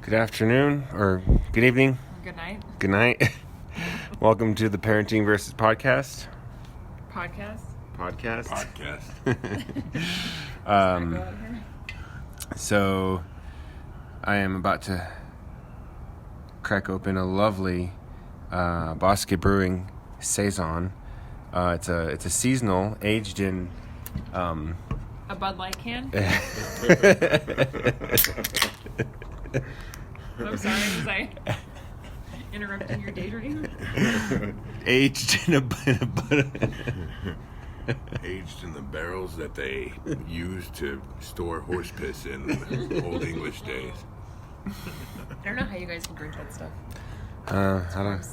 Good afternoon, or good evening. Good night. Good night. Welcome to the Parenting versus Podcast. Podcast. So, I am about to crack open a lovely Bosque Brewing Saison. It's a seasonal, aged in a Bud Light can. I'm sorry, was I interrupting your daydream? Aged in a Aged in the barrels that they used to store horse piss in old English days. I don't know how you guys can drink that stuff. I don't.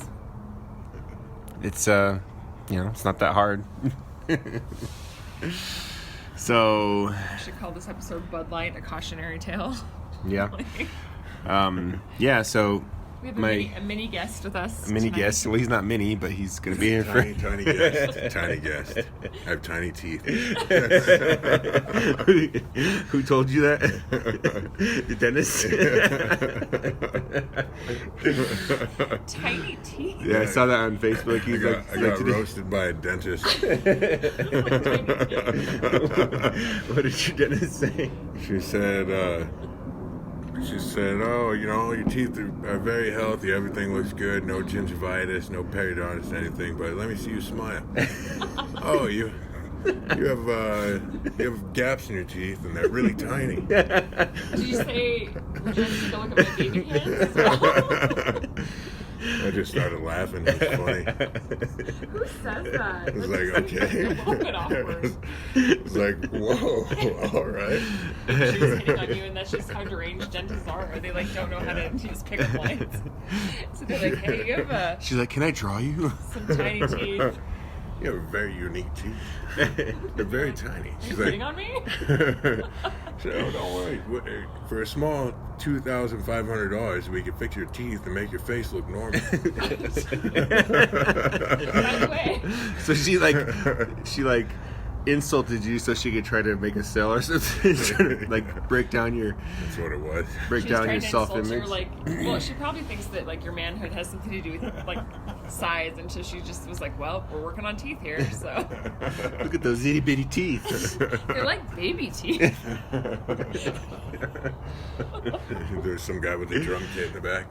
It's it's not that hard. So. I should call this episode Bud Light, a cautionary tale. Yeah. So. We have a mini guest with us. A mini tonight. guest. Well, he's not mini, but he's going to be here Tiny guest. Tiny guest. I have tiny teeth. Who told you that? The dentist? Tiny teeth. Yeah, I saw that on Facebook. He's I got roasted by a dentist. What did your dentist say? She said, oh, your teeth are very healthy. Everything looks good. No gingivitis, no periodontitis, anything. But let me see you smile. Oh, you have gaps in your teeth, and they're really tiny. Did you say, would you like to take a look at my baby hands as well? I just started laughing. It was funny. Who says that? It was like, okay. A little bit awkward. It's like, whoa, all right. She was hitting on you, and that's just how deranged dentists are. They don't know how to use pickup lines. So they're like, hey, you have She's like, can I draw you? some tiny teeth. You have very unique teeth. They're very tiny. She's hitting on me? So, don't worry. For a small $2,500, we can fix your teeth and make your face look normal. By the way. So she insulted you so she could try to make a sale or something. Trying to, break down your. That's what it was. Break down your self-image. Well, she probably thinks that your manhood has something to do with size, and so she just was like, "Well, we're working on teeth here." So look at those itty bitty teeth. They're like baby teeth. There's some guy with a drum kit in the back.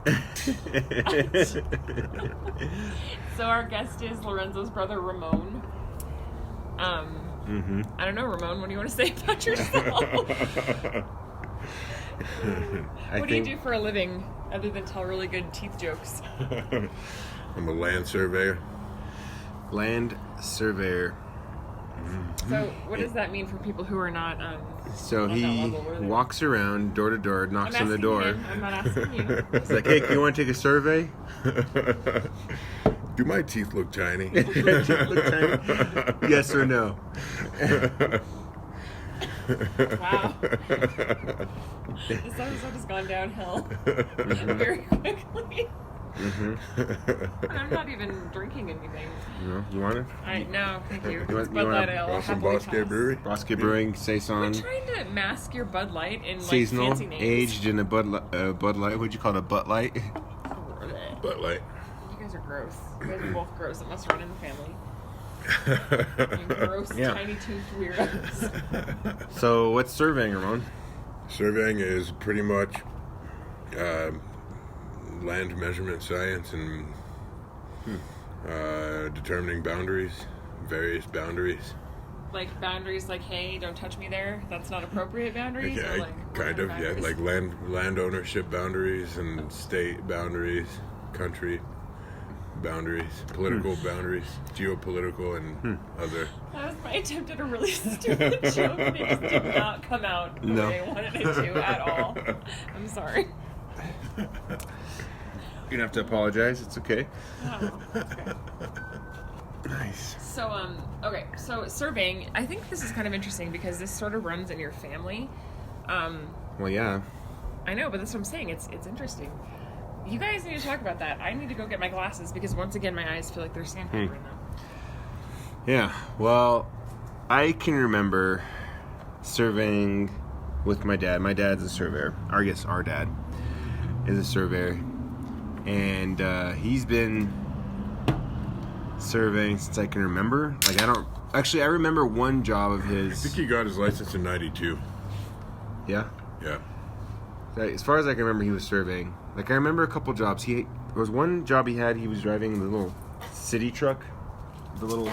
So our guest is Lorenzo's brother Ramon. I don't know, Ramon, what do you want to say about yourself? What do you do for a living other than tell really good teeth jokes? I'm a land surveyor. Land surveyor. So what does that mean for people who are not So he walks around door to door, knocks on the door. I'm not asking you. He's like, hey, you want to take a survey? Do my teeth look tiny? Yes or no? Wow. This episode has gone downhill very quickly. I'm not even drinking anything. No, you want it? No, thank you. You It's Bud Light. I'll some happily Bosque pass. Brewery? Bosque Brewing, We're Saison, trying to mask your Bud Light in seasonal, fancy names. aged in a Bud Light. What'd you call it, a Butt Light? But You guys are gross. You guys are both gross. It must run in the family. You gross, tiny toothed weirdos. So, what's surveying, Ramon? Surveying is pretty much land measurement science and determining boundaries, various boundaries. Like boundaries, like, hey, don't touch me there. That's not appropriate boundaries. Yeah, or like kind of. boundaries? Yeah, like land ownership boundaries and state boundaries, country boundaries, political boundaries, geopolitical and other. That was my attempt at a really stupid joke, and it just did not come out the way I wanted it to at all. I'm sorry. You don't have to apologize. It's okay. Oh, that's good. Nice. So, okay, so surveying, I think this is kind of interesting because this sort of runs in your family. Well, yeah. I know, but that's what I'm saying. It's interesting. You guys need to talk about that. I need to go get my glasses because once again, my eyes feel like there's sandpaper in them. Yeah. Well, I can remember surveying with my dad. My dad's a surveyor. Our dad. is a surveyor, and he's been surveying since I can remember. Like I remember one job of I his. think he got his license in '92. Yeah. Yeah. As far as I can remember, he was surveying. Like I remember a couple jobs. There was one job he had. He was driving the little city truck, the little.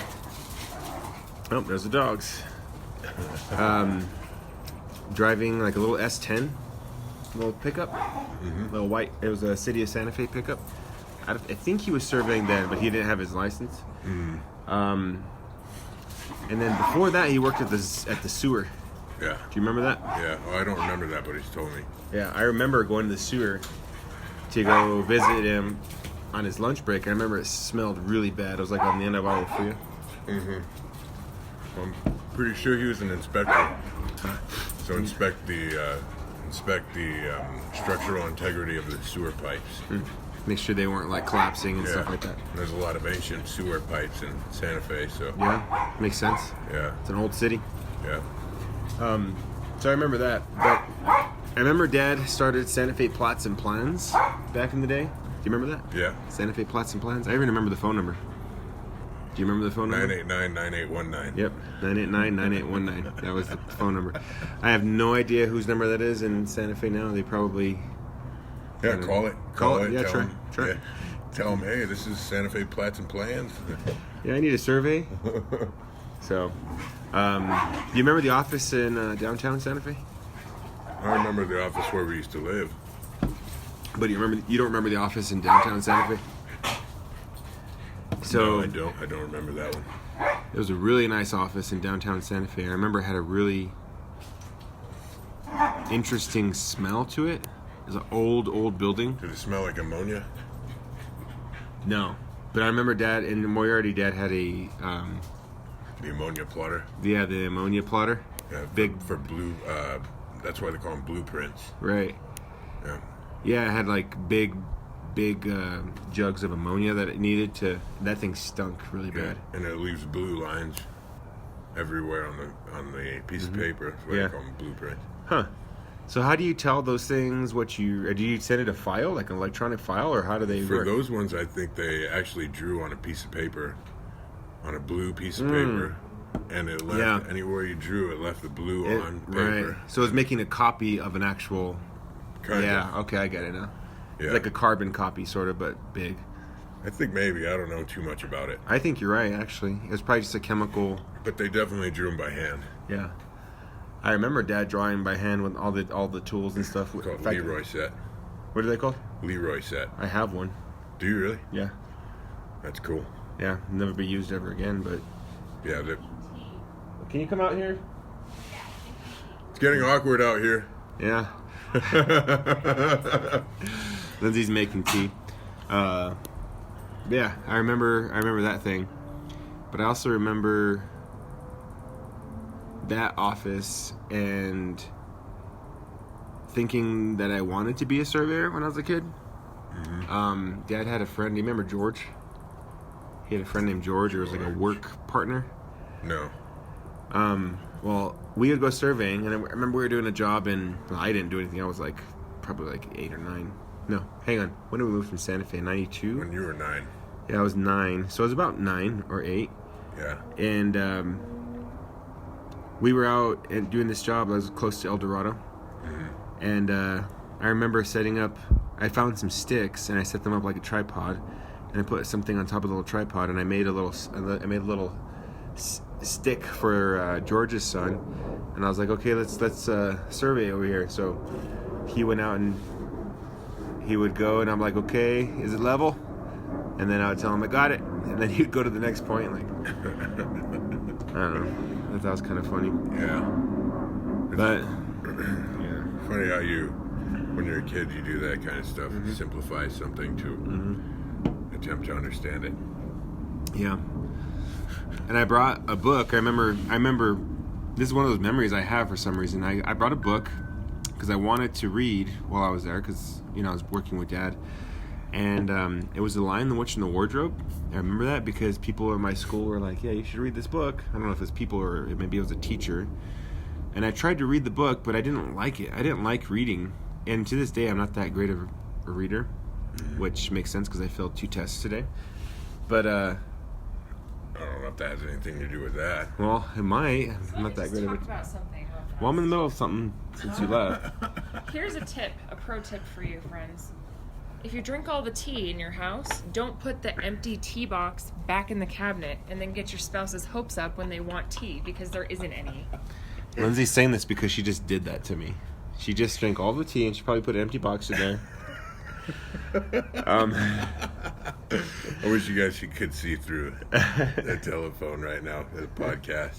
Oh, there's the dogs. Driving like a little S10, little pickup, little white. It was a City of Santa Fe pickup. I think he was surveying then, but he didn't have his license. And then before that, he worked at the sewer. Yeah. Do you remember that? Yeah. Oh, I don't remember that, but he's told me. Yeah, I remember going to the sewer to go visit him on his lunch break. I remember it smelled really bad. It was like on the end of Isle Fria. I'm pretty sure he was an inspector. So inspect the structural integrity of the sewer pipes. Make sure they weren't like collapsing and stuff like that. There's a lot of ancient sewer pipes in Santa Fe, so Yeah, makes sense. yeah, It's an old city. yeah. So I remember that. But I remember Dad started Santa Fe Plots and Plans back in the day. Do you remember that? Yeah. Santa Fe Plots and Plans. I even remember the phone number. Do you remember the phone number? 989-9819. Yep, 989-9819. That was the phone number. I have no idea whose number that is in Santa Fe now. They probably... Yeah, call it. Yeah, Tell try. them, tell them, hey, this is Santa Fe Plats and Plans. Yeah, I need a survey. So, do you remember the office in downtown Santa Fe? I remember the office where we used to live. But you don't remember the office in downtown Santa Fe? So No, I don't remember that one. it was a really nice office in downtown Santa Fe. I remember it had a really interesting smell to it. It was an old building. Did it smell like ammonia? No, but I remember Dad in Moriarty. Dad had a The ammonia plotter? the ammonia plotter. Yeah, Big for blue. That's why they call them blueprints. Right. Yeah. Yeah, it had like big jugs of ammonia that it needed to. That thing stunk really bad. And it leaves blue lines everywhere on the piece of paper. That's why Yeah. they call them blueprints. Huh. So how do you tell those things do you send it a file, like an electronic file, or how do they For work? those ones, I think they actually drew on a piece of paper, on a blue piece of paper, and it left anywhere you drew, it left the blue on paper. Right. So it's making a copy of an actual. Kind of. Okay, I get it now. Yeah. It's like a carbon copy, sort of, but big. I think maybe. I don't know too much about it. I think you're right, actually. It was probably just a chemical. But they definitely drew them by hand. Yeah. I remember Dad drawing by hand with all the tools and stuff. It's called In fact, Leroy set. What are they called? Leroy set. I have one. Do you really? Yeah. That's cool. Yeah. Never be used ever again, but. Yeah. Can you come out here? It's getting awkward out here. Yeah. Lindsay's making tea. Yeah, I remember that thing. But I also remember that office and thinking that I wanted to be a surveyor when I was a kid. Dad had a friend. Do you remember George? He had a friend named George. It was like a work partner. No. Well, we would go surveying, and I remember we were doing a job I didn't do anything. I was probably 8 or 9. No, hang on. When did we move from Santa Fe? 92? When you were 9. Yeah, I was 9. So I was about 9 or 8. Yeah. And we were out and doing this job. I was close to El Dorado. And I remember setting up, I found some sticks, and I set them up like a tripod. And I put something on top of the little tripod, and I made a little stick for George's son, and I was like, okay, let's survey over here. So he went out and he would go, and I'm like, okay, is it level? And then I would tell him I got it, and then he'd go to the next point, I don't know. That was kind of funny. Yeah. But Yeah. Funny how when you're a kid, you do that kind of stuff. Simplify something to attempt to understand it. yeah. And I brought a book. I remember. This is one of those memories I have for some reason. I brought a book because I wanted to read while I was there because I was working with Dad, and it was The Lion, the Witch, and the Wardrobe. I remember that because people in my school were like, "Yeah, you should read this book." I don't know if it's people or maybe it was a teacher. And I tried to read the book, but I didn't like it. I didn't like reading, and to this day, I'm not that great of reader, which makes sense because I failed 2 tests today. But I don't know if that has anything to do with that. well, it might. So I'm not that just good at talk it. about something real fast. Well, I'm in the middle of something since you left. Here's a pro tip for you, friends. If you drink all the tea in your house, don't put the empty tea box back in the cabinet and then get your spouse's hopes up when they want tea, because there isn't any. Lindsay's saying this because she just did that to me. She just drank all the tea and she probably put an empty box in there. I wish you guys could see through the telephone right now, the podcast.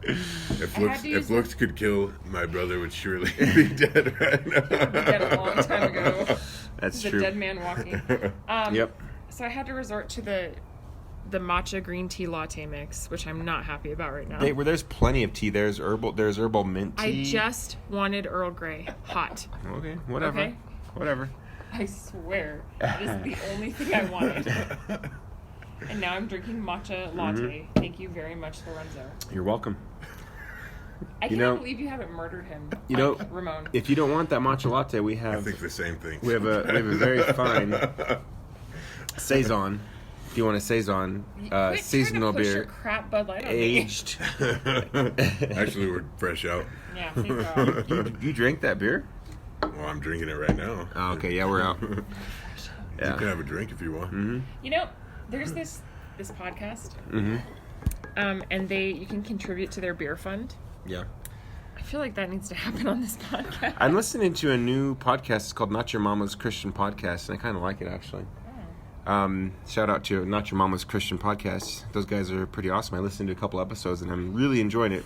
If looks could kill, my brother would surely be dead right now. Dead a long time ago. That's He's true. a dead man walking. Yep. So I had to resort to the matcha green tea latte mix, which I'm not happy about right now. There's plenty of tea. There's herbal mint tea. I just wanted Earl Grey, hot. Okay, whatever. Okay. Whatever. I swear, that is the only thing I wanted. And now I'm drinking matcha latte. Thank you very much, Lorenzo. You're welcome. I can't believe you haven't murdered him. Ramon. If you don't want that matcha latte, we I have think the same thing. we have a very fine saison. If you want a saison, Quit seasonal trying to push your beer, crap Bud Light on me. aged. Actually, we're fresh out. Yeah, thank God. You drank that beer? Well, I'm drinking it right now. Oh, okay, yeah, we're out. You can have a drink if you want. Mm-hmm. You know, there's this podcast, and you can contribute to their beer fund. Yeah. I feel like that needs to happen on this podcast. I'm listening to a new podcast. It's called Not Your Mama's Christian Podcast, and I kind of like it, actually. Shout out to Not Your Mama's Christian Podcast. Those guys are pretty awesome. I listened to a couple episodes, and I'm really enjoying it.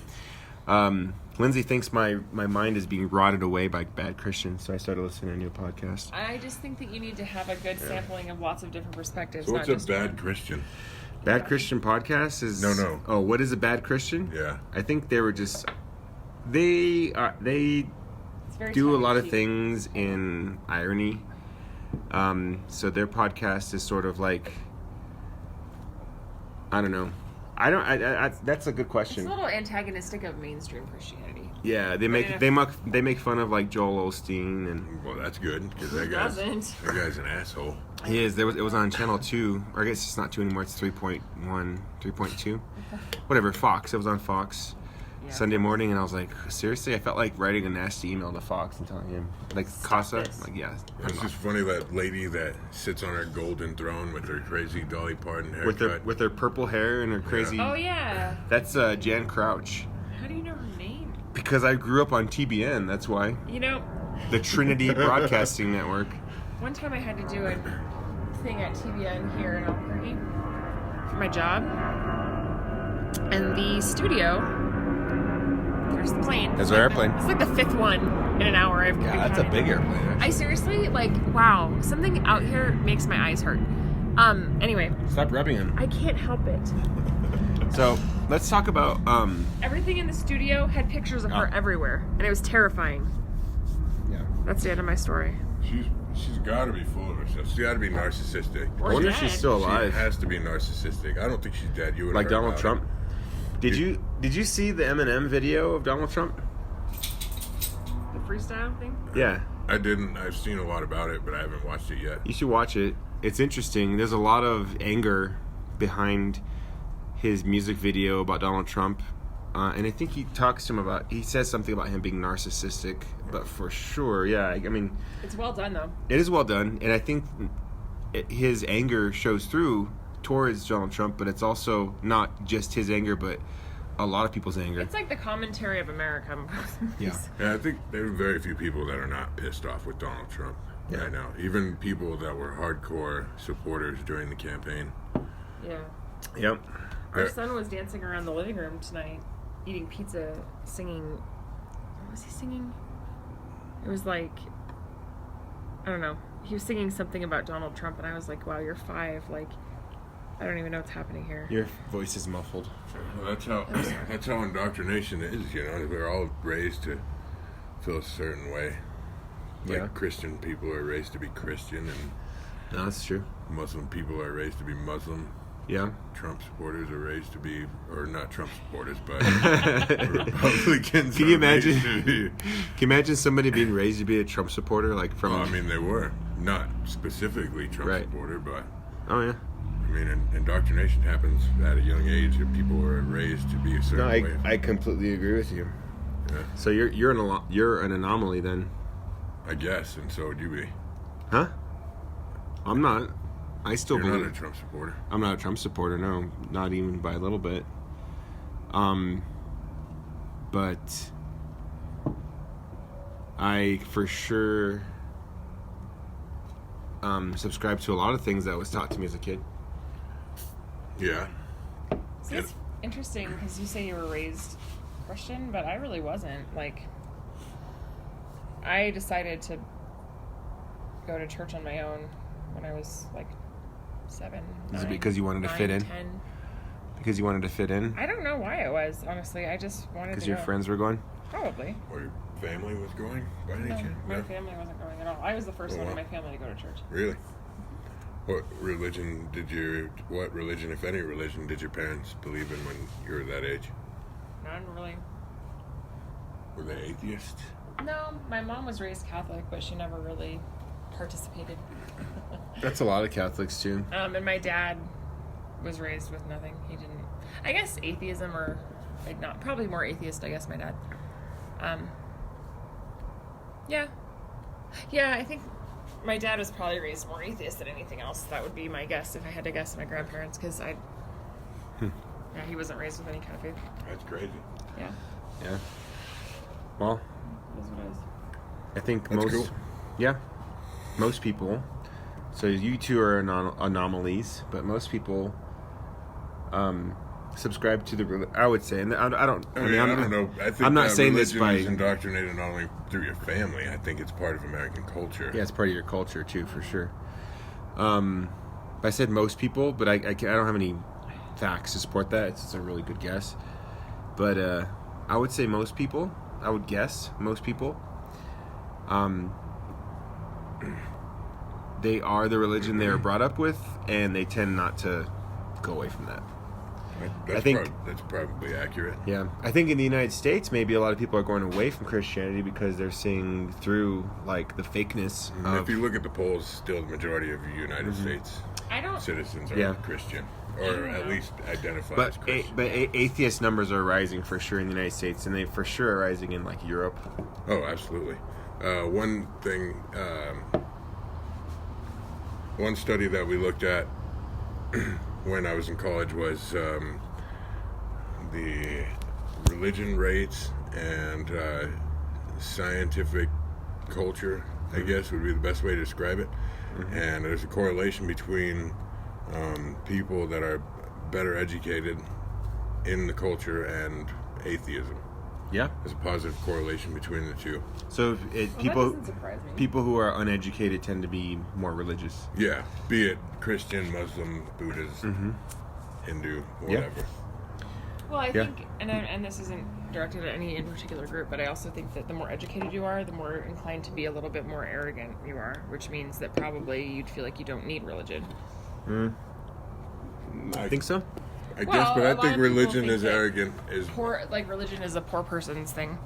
Lindsay thinks my mind is being rotted away by bad Christians, so I started listening to a new podcast. I just think that you need to have a good sampling of lots of different perspectives. So what's not a just bad one. Christian? Bad Christian Podcast is... No. Oh, what is a bad Christian? Yeah. I think they were just... They It's very do a lot of tongue-in-cheek. things in irony. So their podcast is sort of like... I don't know. That's a good It's question. a little antagonistic of mainstream Christianity. Yeah, they make fun of like Joel Osteen, and Well, that's good because Who doesn't? that guy's an asshole. he is. It was on Channel 2, or I guess it's not 2 anymore. It's 3.1, 3.2, whatever. Fox. It was on Fox Sunday morning, and I was like, seriously, I felt like writing a nasty email to Fox and telling him, like, Casa, this. like, yeah, It's just funny that lady that sits on her golden throne with her crazy Dolly Parton haircut. with her purple hair and her crazy. Oh yeah. That's Jan Crouch. How do you know her name? Because I grew up on TBN. That's why. You know, The Trinity Broadcasting Network. one time I had to do a thing at TBN here in Albuquerque for my job, and the studio. There's the plane. There's our airplane. It's like the 5th one in an hour. I've been counting. airplane. I seriously, wow, something out here makes my eyes hurt. Anyway, Stop rubbing him. I can't help it. So Let's talk about Everything in the studio had pictures of her everywhere, and it was terrifying. yeah. That's the end of my story. she's got to be full of herself. She's got to be narcissistic. Or I wonder if dead. she's still She alive. has to be narcissistic. I don't think she's dead. You would Like heard Donald about Trump. it. Did you see the Eminem video of Donald Trump? The freestyle thing? Yeah. I didn't. I've seen a lot about it, but I haven't watched it yet. You should watch it. It's interesting. There's a lot of anger behind his music video about Donald Trump. And I think he talks to him about, he says something about him being narcissistic, but for sure, yeah, I mean, It's well done, though. it is well done, and I think his anger shows through towards Donald Trump, but it's also not just his anger, but a lot of people's anger. It's like the commentary of America. Yeah. Yeah, I think there are very few people that are not pissed off with Donald Trump right now. Even people that were hardcore supporters during the campaign. Yeah. Yep. Our son was dancing around the living room tonight, eating pizza, singing. What was he singing? It was like, I don't know. He was singing something about Donald Trump, and I was like, wow, you're 5. Like, I don't even know what's happening here. Your voice is muffled. Well, that's how indoctrination is. You know, we're all raised to feel a certain way. Like Yeah. Christian people are raised to be Christian, and No, that's true. Muslim people are raised to be Muslim. Yeah. Trump supporters are raised to be, or not Trump supporters, but Republicans. Can you are raised imagine? to be- Can you imagine somebody being raised to be a Trump supporter, like from? Well, I mean, they were not specifically Trump Right. supporter, but Oh yeah. I mean, indoctrination happens at a young age, and people are raised to be a certain No, way. I completely agree with you. Yeah, So you're an anomaly then, I guess, and so would you be. huh? I'm not. I still You're believe not a Trump supporter. I'm not a Trump supporter. No, not even by a little bit. But I for sure subscribe to a lot of things that was taught to me as a kid. Yeah. See, it's interesting because you say you were raised Christian, but I really wasn't. Like, I decided to go to church on my own when I was like 7. Is it 9, because you wanted to 9, fit in? 10. Because you wanted to fit in? I don't know why it was, honestly. I just wanted to Because go. your friends were going? Probably. Or your family was going by any No, chance? my family wasn't going at all. I was the first Oh, one in wow. my family to go to church. Really? What religion, if any religion, did your parents believe in when you were that age? None really. Were they atheists? No, my mom was raised Catholic, but she never really participated. That's a lot of Catholics too. And my dad was raised with nothing. He didn't. I guess atheism, or like not, probably more atheist. I guess my dad. Yeah. I think my dad was probably raised more atheist than anything else. That would be my guess if I had to guess my grandparents, because yeah, he wasn't raised with any kind of faith. That's crazy. Yeah. Yeah. Well, It is what it is. I think That's most, cool. yeah, most people. So you two are anomalies, but most people subscribe to the. I would say, and I don't. I don't know. I think I'm not that saying this religion by. is indoctrinated not only through your family. I think it's part of American culture. Yeah, it's part of your culture too, for sure. I said most people, but I don't have any facts to support that. It's just a really good guess. But I would say most people. I would guess most people. They are the religion they are brought up with, and they tend not to go away from that. That's I think- that's probably accurate. Yeah, I think in the United States, maybe a lot of people are going away from Christianity because they're seeing through like the fakeness of. If you look at the polls, still the majority of the United States I don't. citizens are Yeah. Christian, I or don't at know. least identify as But Christian. atheist numbers are rising for sure in the United States, and they for sure are rising in like Europe. Oh, absolutely. One thing, one study that we looked at when I was in college was the religion rates and scientific culture, I guess would be the best way to describe it. And there's a correlation between people that are better educated in the culture and atheism. Yeah. There's a positive correlation between the two. So That doesn't surprise me. people who are uneducated tend to be more religious. Yeah, be it Christian, Muslim, Buddhist, Hindu, whatever. Well, I Yeah. think, and this isn't directed at any in particular group, but I also think that the more educated you are, the more inclined to be a little bit more arrogant you are, which means that probably you'd feel like you don't need religion. I think so. I Well, guess, but a I lot think of people religion think is that arrogant. Like religion is a poor person's thing.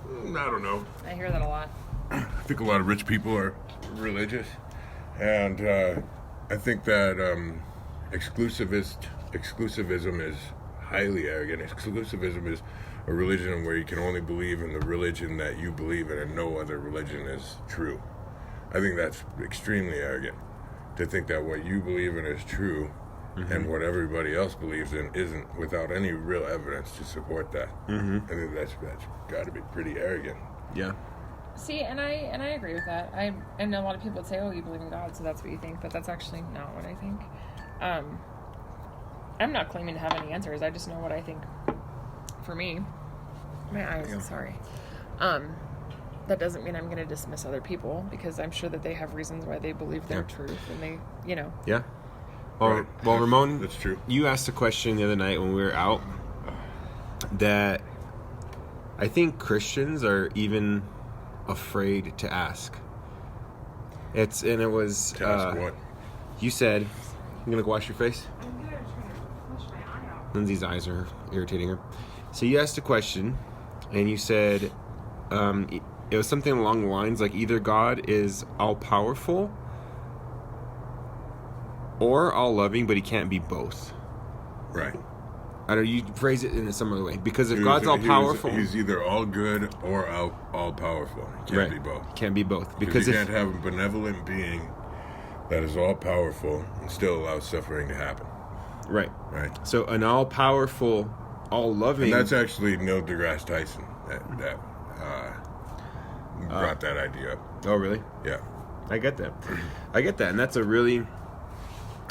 I don't know. I hear that a lot. I think a lot of rich people are religious, and I think that exclusivism is highly arrogant. Exclusivism is a religion where you can only believe in the religion that you believe in, and no other religion is true. I think that's extremely arrogant, to think that what you believe in is true, and what everybody else believes in isn't, without any real evidence to support that. I think that's got to be pretty arrogant. Yeah. See, and I agree with that. And a lot of people would say, "Oh, you believe in God, so that's what you think," but that's actually not what I think. I'm not claiming to have any answers. I just know what I think. For me, my eyes. Yeah. Sorry. That doesn't mean I'm going to dismiss other people, because I'm sure that they have reasons why they believe their Yeah. truth, and they, you know. Yeah. Well, Right. well, Ramon, That's true. you asked a question the other night when we were out that I think Christians are even afraid to ask. It was To ask what? you said, "You gonna go wash your face?" I'm gonna Lindsay's eyes are irritating her. So you asked a question, and you said it was something along the lines like either God is all-powerful or all-loving, but he can't be both. Right. I don't know, you phrase it in some other way. Because if God's all-powerful... He's either all good or all-powerful. He can't be both. Can't be both. Because you can't have a benevolent being that is all-powerful and still allow suffering to happen. Right. Right. So an all-powerful, all-loving... And that's actually Neil deGrasse Tyson that brought that idea up. Oh, really? Yeah. I get that. And that's a really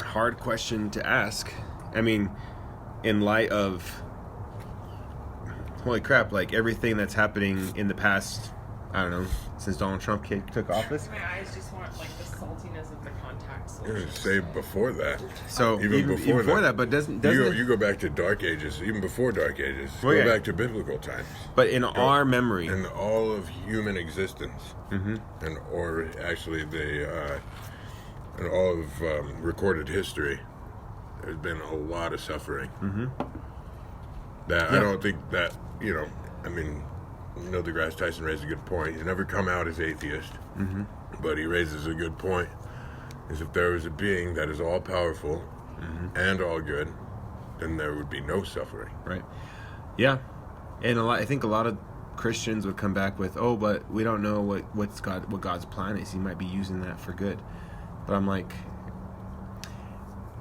hard question to ask. I mean, in light of... Holy crap, like everything that's happening in the past, I don't know, since Donald Trump took office. My eyes just want like the saltiness of the contact I was going solution. to say before that. So even before that, but doesn't you go back to Dark Ages, even before Dark Ages. Well, go yeah. back to biblical times. But in our memory, In all of human existence, and or actually in all of recorded history, there's been a lot of suffering. That I don't think that I mean, Neil deGrasse Tyson raised a good point. You never come out as atheist, but he raises a good point. Is if there was a being that is all powerful and all good, then there would be no suffering. right? Yeah, and I think a lot of Christians would come back with, "Oh, but we don't know what God's plan is. He might be using that for good." But I'm like,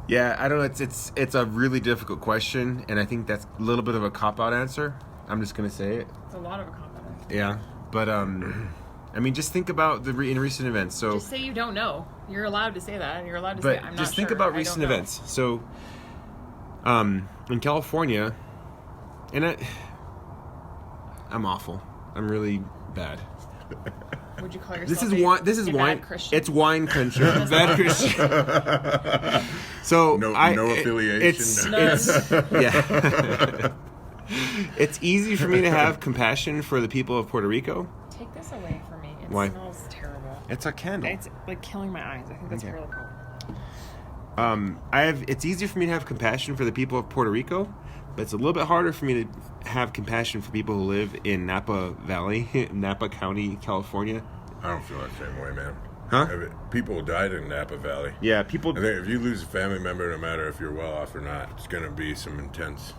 yeah, I don't know. It's a really difficult question, and I think that's a little bit of a cop-out answer. I'm just gonna say it. It's a lot of a compliment. Yeah, but I mean, just think about in recent events. So Just say you don't know. You're allowed to say that. You're allowed to but say I'm not just think sure. about I recent don't know." events. So, in California, and I'm awful. I'm really bad. Would you call yourself This is a wine. bad Christian? It's wine country. Bad Christian. So No affiliation. It's yeah. It's easy for me to have compassion for the people of Puerto Rico. Take this away from me. It Why? smells terrible. It's a candle. It's like killing my eyes. I think that's Okay. really cool. It's easier for me to have compassion for the people of Puerto Rico, but it's a little bit harder for me to have compassion for people who live in Napa Valley, Napa County, California. I don't feel that same way, man. Huh? People died in Napa Valley. Yeah, people. I think if you lose a family member, no matter if you're well off or not, it's going to be some intense.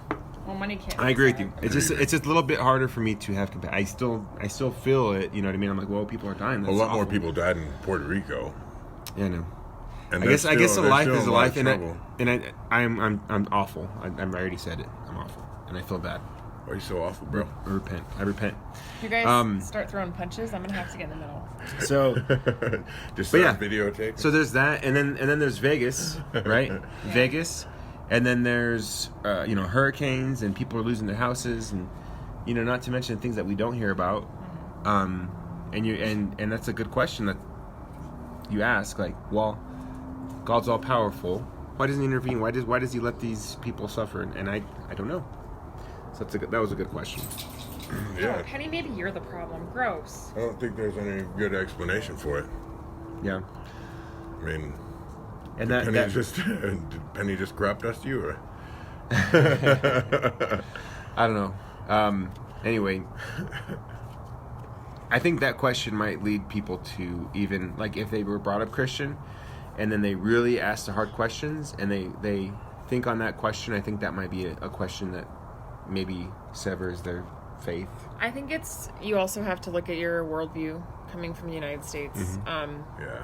Well, money can't. I agree with you. decide. It's just a little bit harder for me to have compassion. I still feel it. You know what I mean? I'm like, well, people are dying. A That's lot more awful. people died in Puerto Rico. Yeah, I know. And I guess a life is a life, and trouble. I'm awful. I already said it. I'm awful, and I feel bad. Why are you so awful, bro? I repent. You guys start throwing punches. I'm gonna have to get in the middle. So, Just But start yeah. videotaping. so there's that, and then there's Vegas, right? Vegas, and then there's hurricanes, and people are losing their houses, and not to mention things that we don't hear about. And that's a good question that you ask. Like, well, God's all powerful. Why doesn't he intervene? Why does he let these people suffer? And I don't know. So that was a good question. Yeah. Oh, Penny, maybe you're the problem. Gross. I don't think there's any good explanation for it. Yeah. I mean, And did Penny just crop dust you, or? I don't know. Anyway, I think that question might lead people to even, like, if they were brought up Christian and then they really ask the hard questions and they think on that question, I think that might be a question that maybe severs their faith. I think you also have to look at your worldview coming from the United States. Yeah.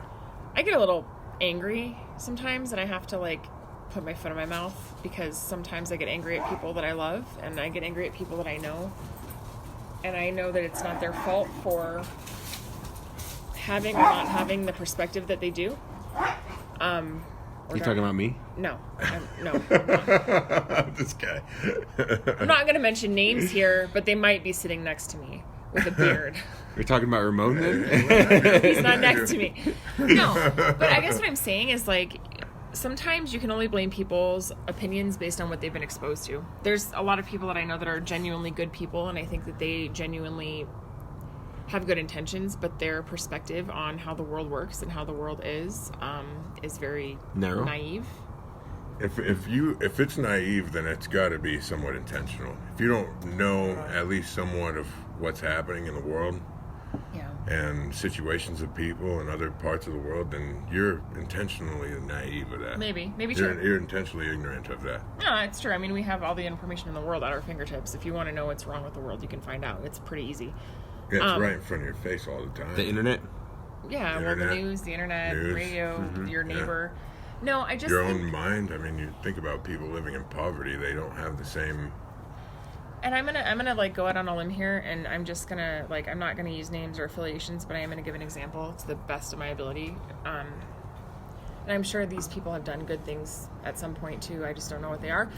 I get a little angry sometimes, and I have to like put my foot in my mouth, because sometimes I get angry at people that I love, and I get angry at people that I know, and I know that it's not their fault for having or not having the perspective that they do. You talking about me? No, I'm not. This guy. I'm not going to mention names here, but they might be sitting next to me with a beard. You're talking about Ramon then? He's not next to me. No, but I guess what I'm saying is, like, sometimes you can only blame people's opinions based on what they've been exposed to. There's a lot of people that I know that are genuinely good people, and I think that they genuinely have good intentions, but their perspective on how the world works and how the world is very Narrow? naive. If it's naive, then it's got to be somewhat intentional. If you don't know at least somewhat of what's happening in the world, Yeah. and situations of people in other parts of the world, then you're intentionally naive of that. Maybe You're true. intentionally ignorant of that. No, it's true. I mean, we have all the information in the world at our fingertips. If you want to know what's wrong with the world, you can find out. It's pretty easy. Yeah, it's right in front of your face all the time. The internet. Yeah, well, the news, the internet, radio, your neighbor. No, I just Your think, own mind. I mean, you think about people living in poverty; they don't have the same. and I'm gonna like go out on a limb here, and I'm just gonna like I'm not gonna use names or affiliations, but I am gonna give an example to the best of my ability. And I'm sure these people have done good things at some point too. I just don't know what they are.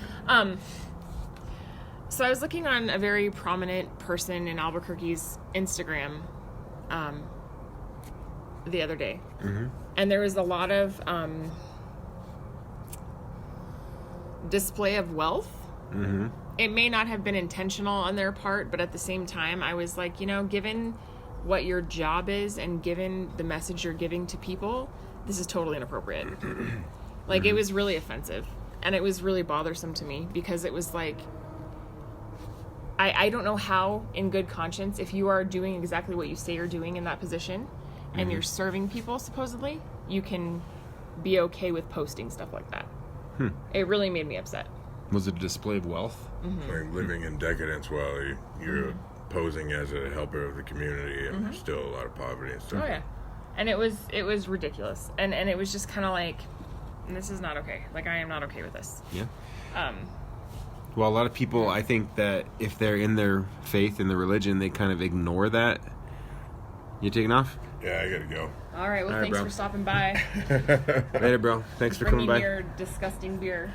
So I was looking on a very prominent person in Albuquerque's Instagram the other day, and there was a lot of display of wealth. It may not have been intentional on their part, but at the same time, I was like, given what your job is and given the message you're giving to people, this is totally inappropriate. Like, it was really offensive, and it was really bothersome to me, because it was like, I don't know how, in good conscience, if you are doing exactly what you say you're doing in that position, and you're serving people, supposedly, you can be okay with posting stuff like that. It really made me upset. Was it a display of wealth? Like living in decadence while you're posing as a helper of the community, and there's still a lot of poverty and stuff. Oh yeah, and it was ridiculous, and it was just kind of like, this is not okay. Like, I am not okay with this. Yeah. Well, a lot of people, I think that if they're in their faith, in their religion, they kind of ignore that. You taking off? Yeah, I gotta go. All right. Well, All right, thanks bro. for stopping by. Later, bro. Thanks for coming Bringing by. your disgusting beer.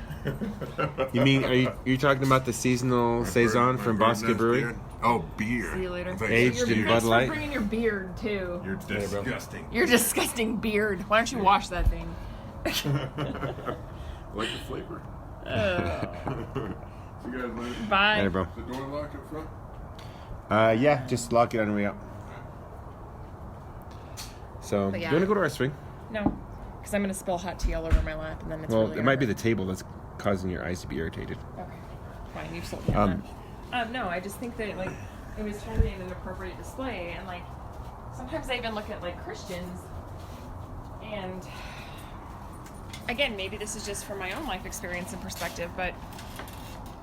You mean, are you talking about the seasonal Saison from Bosque Brewery? Beer? Oh, beer. See you later. I thought Aged said in beer. Bud Light. Thanks for bringing your beard too. You're disgusting. Your disgusting beard. Why don't you wash that thing? Like the flavor. See you guys later. Bye. Later, bro. Is the door locked up front? Yeah, just lock it on the way out. So, But do yeah. you want to go to our swing? No, because I'm gonna spill hot tea all over my lap, and then it's Well, really it might be awkward. the table that's causing your eyes to be irritated. Okay, fine. You sold me on that. No, I just think that, like, it was totally an inappropriate display, and, like, sometimes I even look at, like, Christians, and again, maybe this is just from my own life experience and perspective, but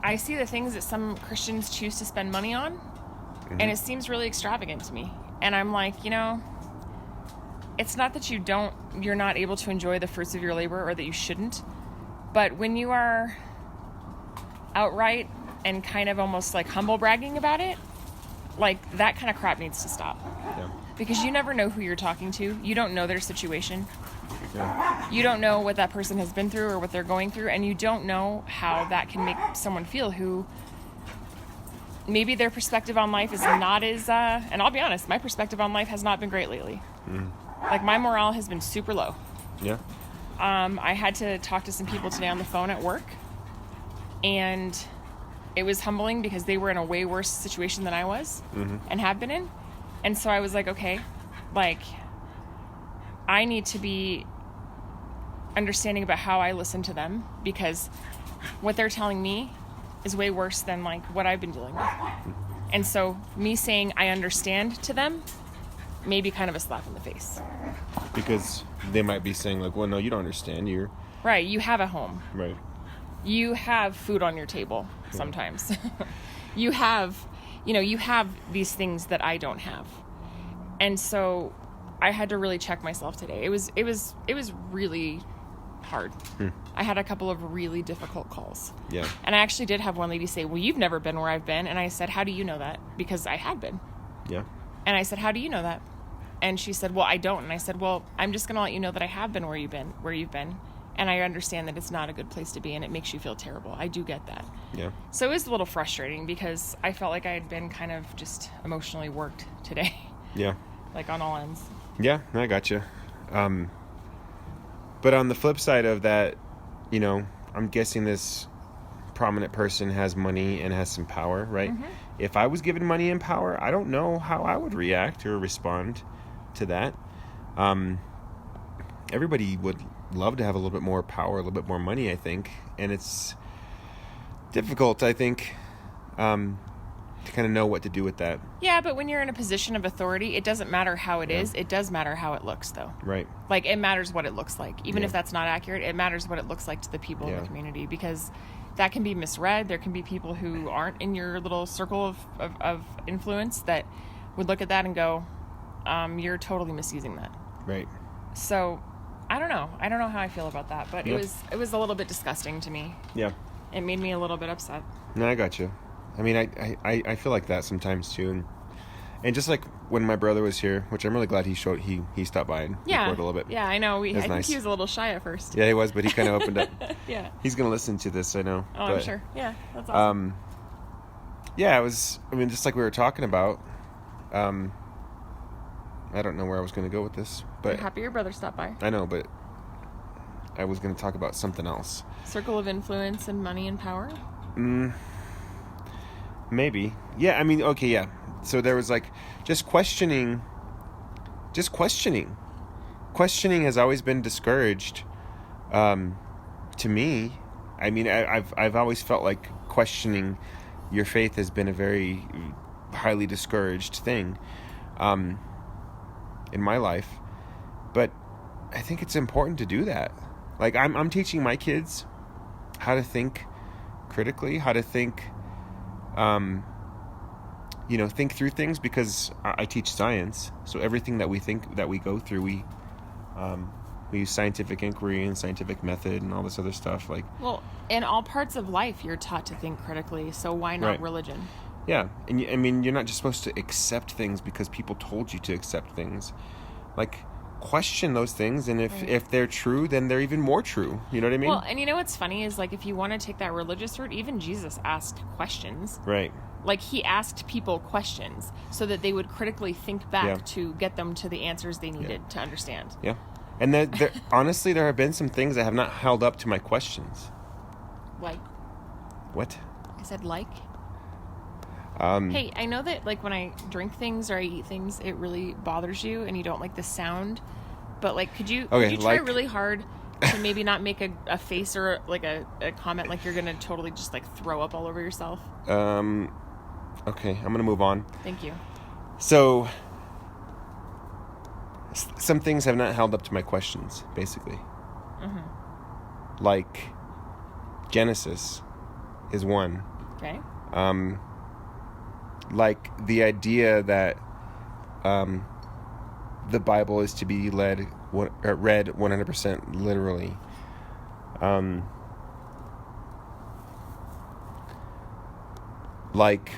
I see the things that some Christians choose to spend money on, and it seems really extravagant to me. And I'm like, it's not that you're not able to enjoy the fruits of your labor, or that you shouldn't, but when you are outright and kind of almost like humble bragging about it, like, that kind of crap needs to stop. Yeah. Because you never know who you're talking to. You don't know their situation. Yeah. You don't know what that person has been through or what they're going through, and you don't know how that can make someone feel who maybe their perspective on life is not as, and I'll be honest, my perspective on life has not been great lately. Like, my morale has been super low. Yeah. I had to talk to some people today on the phone at work, and it was humbling because they were in a way worse situation than I was and have been in. And so I was like, okay, like, I need to be understanding about how I listen to them, because what they're telling me is way worse than, like, what I've been dealing with. And so me saying I understand to them may be kind of a slap in the face. Because they might be saying, like, well, no, you don't understand. You're Right, you have a home. right. You have food on your table sometimes. you have these things that I don't have. And so I had to really check myself today. It was really hard. I had a couple of really difficult calls. Yeah. And I actually did have one lady say, well, you've never been where I've been. And I said, how do you know that? Because I had been. Yeah. And I said, how do you know that? And she said, well, I don't. And I said, well, I'm just going to let you know that I have been where you've been. And I understand that it's not a good place to be, and it makes you feel terrible. I do get that. Yeah. So it was a little frustrating because I felt like I had been kind of just emotionally worked today. Yeah. Like, on all ends. Yeah, I gotcha. But on the flip side of that, I'm guessing this prominent person has money and has some power, right? If I was given money and power, I don't know how I would react or respond to that. Everybody would love to have a little bit more power, a little bit more money, I think. And it's difficult, I think, to kind of know what to do with that. Yeah, but when you're in a position of authority, it doesn't matter how it is. It does matter how it looks, though. Right. Like, it matters what it looks like. Even if that's not accurate, it matters what it looks like to the people in the community, because that can be misread. There can be people who aren't in your little circle of influence that would look at that and go, you're totally misusing that. Right. So, I don't know. I don't know how I feel about that, but it was a little bit disgusting to me. Yeah. It made me a little bit upset. No, I got you. I mean, I feel like that sometimes too, and just like when my brother was here, which I'm really glad he stopped by and recorded a little bit. Yeah, I know. I think nice. he was a little shy at first. Yeah, he was, but he kind of opened up. Yeah. He's gonna listen to this, I know. Oh, I'm sure. Yeah, that's awesome. Yeah, it was. I mean, just like we were talking about. I don't know where I was gonna go with this, but I'm happy your brother stopped by. I know, but I was gonna talk about something else. Circle of influence and money and power. Maybe. Yeah, I mean, okay, yeah. So there was like just questioning. Questioning has always been discouraged to me. I mean, I've always felt like questioning your faith has been a very highly discouraged thing in my life. But I think it's important to do that. Like I'm teaching my kids how to think critically, how to think think through things, because I teach science. So everything that we think, that we go through, we use scientific inquiry and scientific method and all this other stuff. Like, well, in all parts of life, you're taught to think critically. So why not religion? Yeah. And I mean, you're not just supposed to accept things because people told you to accept things. Like, question those things, and if they're true, then they're even more true. You know what I mean? Well, and you know what's funny is, like, if you want to take that religious route, even Jesus asked questions. Right. Like, he asked people questions so that they would critically think back to get them to the answers they needed to understand. Yeah. And there honestly, there have been some things that have not held up to my questions. Like? What? I said like. Hey, I know that, like, when I drink things or I eat things, it really bothers you and you don't like the sound. But, like, could you try really hard to maybe not make a face or, like, a comment like you're going to totally just, like, throw up all over yourself? Okay, I'm going to move on. Thank you. So, some things have not held up to my questions, basically. Mm-hmm. Like, Genesis is one. Okay. Like the idea that the Bible is to be read 100% literally. Like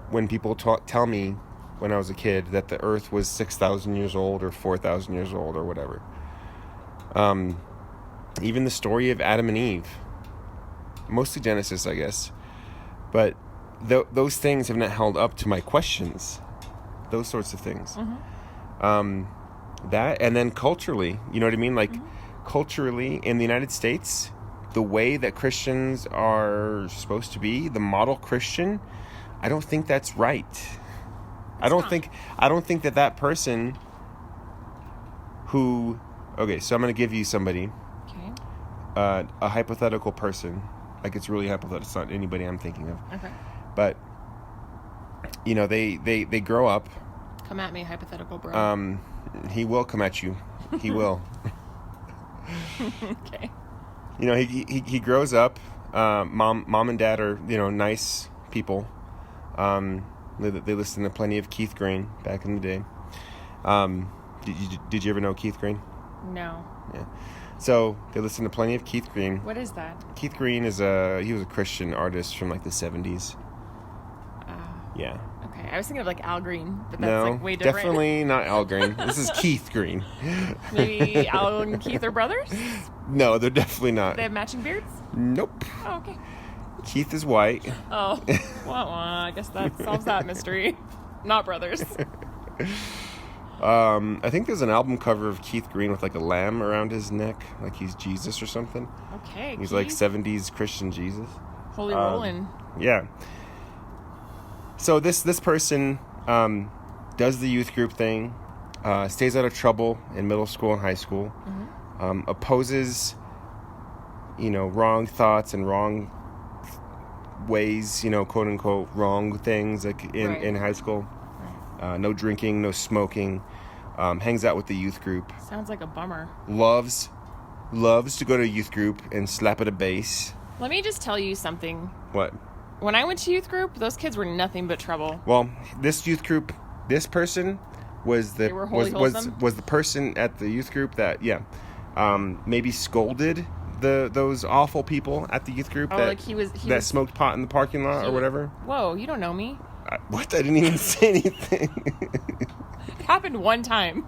when people tell me when I was a kid that the earth was 6,000 years old or 4,000 years old or whatever. Even the story of Adam and Eve. Mostly Genesis, I guess. But those things have not held up to my questions. Those sorts of things. Mm-hmm. That, and then culturally, you know what I mean? Like, culturally, in the United States, the way that Christians are supposed to be, the model Christian, I don't think that's right. I don't think that person who... Okay, so I'm going to give you somebody. Okay. A hypothetical person. Like, it's really hypothetical. It's not anybody I'm thinking of. Okay. But, you know, they grow up. Come at me, hypothetical bro. He will come at you. He will. Okay. You know, he grows up. Mom and dad are, you know, nice people. They listened to plenty of Keith Green back in the day. Did you ever know Keith Green? No. Yeah. So they listened to plenty of Keith Green. What is that? Keith Green he was a Christian artist from like the 70s. Yeah. Okay, I was thinking of like Al Green, but that's like way different. Definitely not Al Green. This is Keith Green. Maybe Al and Keith are brothers? No, they're definitely not. They have matching beards? Nope. Oh, okay. Keith is white. Oh, well, I guess that solves that mystery. Not brothers. I think there's an album cover of Keith Green with like a lamb around his neck, like he's Jesus or something. Okay, he's Keith. like 70s Christian Jesus. Holy rollin'. Yeah. So this person does the youth group thing, stays out of trouble in middle school and high school. opposes, wrong thoughts and wrong ways, quote unquote, wrong things like in high school. Right. No drinking, no smoking. Hangs out with the youth group. Sounds like a bummer. Loves to go to a youth group and slap at a bass. Let me just tell you something. What? When I went to youth group, those kids were nothing but trouble. Well, this youth group, this person was the was the person at the youth group that maybe scolded those awful people at the youth group that smoked pot in the parking lot or whatever. Whoa, you don't know me. What? I didn't even say anything. It happened one time.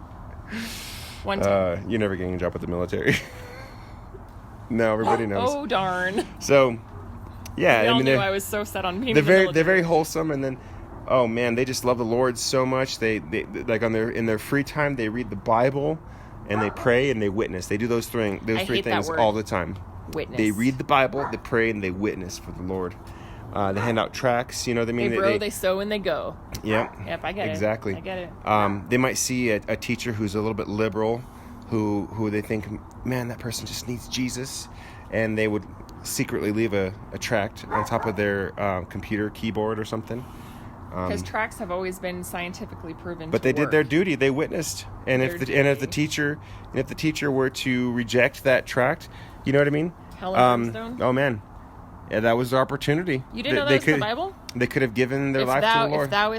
One time. You're never getting a job with the military. No, everybody knows. Oh darn. So, yeah, we all knew I was so set on being. They're very wholesome, and then, oh man, they just love the Lord so much. They like in their free time they read the Bible, and they pray and they witness. They do those three things all the time. Witness. They read the Bible, they pray, and they witness for the Lord. They hand out tracts, you know what I mean? They sow and they go. Yep. Yep, I get it. Exactly. I get it. They might see a teacher who's a little bit liberal, who they think, man, that person just needs Jesus, and they would secretly leave a tract on top of their computer keyboard or something. Because tracts have always been scientifically proven. But they did their duty. They witnessed, and if the teacher were to reject that tract, you know what I mean? Hell and brimstone. Oh man. Yeah, that was their opportunity. You didn't know that was in the Bible? They could have given their life to the Lord. If thou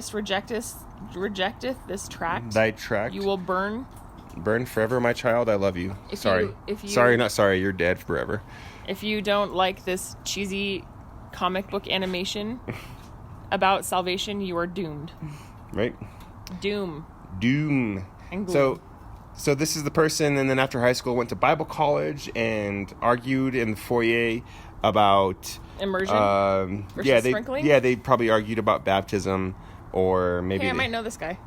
rejecteth this tract, thy tract, you will burn. Burn forever, my child. I love you. Sorry, not sorry. You're dead forever. If you don't like this cheesy comic book animation about salvation, you are doomed. Right. Doom. And gloom. So this is the person, and then after high school went to Bible college and argued in the foyer about immersion versus sprinkling? They probably argued about baptism, or maybe I might know this guy.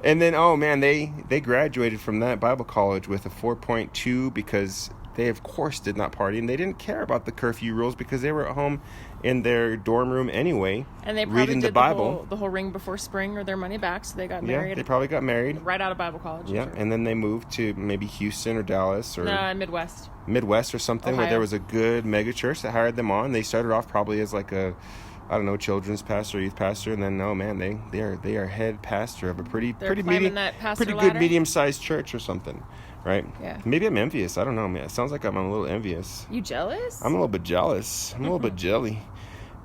And then, oh man, they graduated from that Bible college with a 4.2 because they, of course, did not party, and they didn't care about the curfew rules because they were at home in their dorm room anyway, and they probably reading did the Bible. The whole ring before spring, or their money back, so they got married. Yeah, they probably got married right out of Bible college. Yeah, sure. And then they moved to maybe Houston or Dallas or Midwest or something, Ohio. Where there was a good mega church that hired them on. They started off probably as like a, I don't know, children's pastor, youth pastor, and then they are head pastor of a pretty good medium-sized church or something, right? Yeah. Maybe I'm envious. I don't know, man. It sounds like I'm a little envious. You jealous? I'm a little bit jealous. I'm a little bit jelly,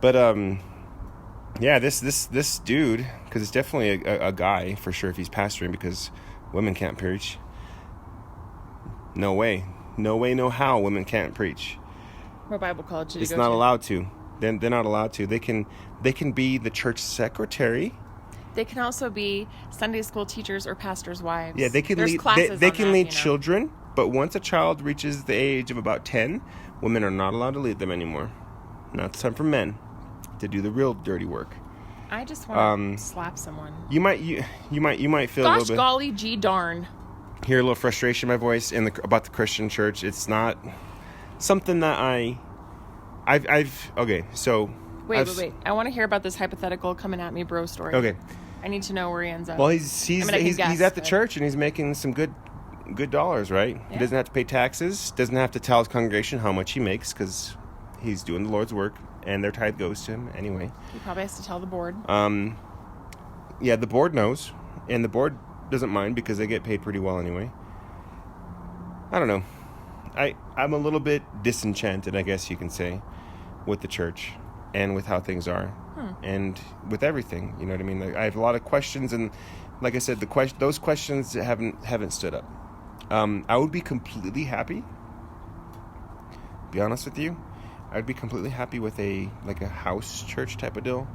but yeah, this dude, because it's definitely a guy for sure if he's pastoring, because women can't preach. No way, no how women can't preach. What Bible college did you go to? It's not allowed to. They're not allowed to. They can be the church secretary. They can also be Sunday school teachers or pastors' wives. Yeah, they can lead. They can lead children, but once a child reaches the age of about 10, women are not allowed to lead them anymore. Now it's time for men to do the real dirty work. I just want to slap someone. You might feel a little bit. Gosh golly gee darn. Hear a little frustration in my voice about the Christian church. It's not something that I've okay, so wait. I want to hear about this hypothetical coming at me bro story. Okay. I need to know where he ends up. Well, he's at the church and he's making some good dollars, right? Yeah. He doesn't have to pay taxes, doesn't have to tell his congregation how much he makes because he's doing the Lord's work and their tithe goes to him anyway. He probably has to tell the board. Yeah, the board knows, and the board doesn't mind because they get paid pretty well anyway. I don't know. I'm a little bit disenchanted, I guess you can say, with the church and with how things are and with everything. You know what I mean? Like, I have a lot of questions, and like I said, those questions haven't stood up. I would be completely happy. Be honest with you, I'd be completely happy with a house church type of deal,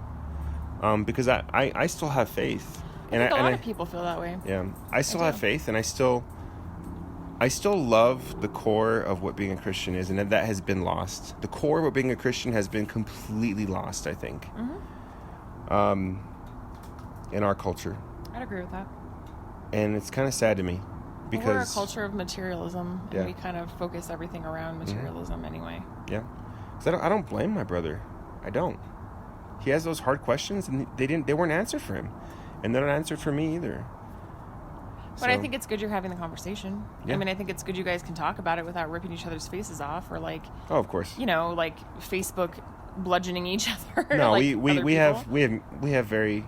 because I still have faith. And a lot of people feel that way. Yeah, I still have faith, and I still love the core of what being a Christian is, and that has been lost. The core of what being a Christian has been completely lost, I think, in our culture. I'd agree with that. And it's kind of sad to me, because we're a culture of materialism, and we kind of focus everything around materialism anyway. Yeah, because I don't blame my brother. I don't. He has those hard questions, and they weren't answered for him, and they're not answered for me either. But I think it's good you're having the conversation. Yeah. I mean, I think it's good you guys can talk about it without ripping each other's faces off or like. Oh, of course. You know, like Facebook bludgeoning each other. No, like we have very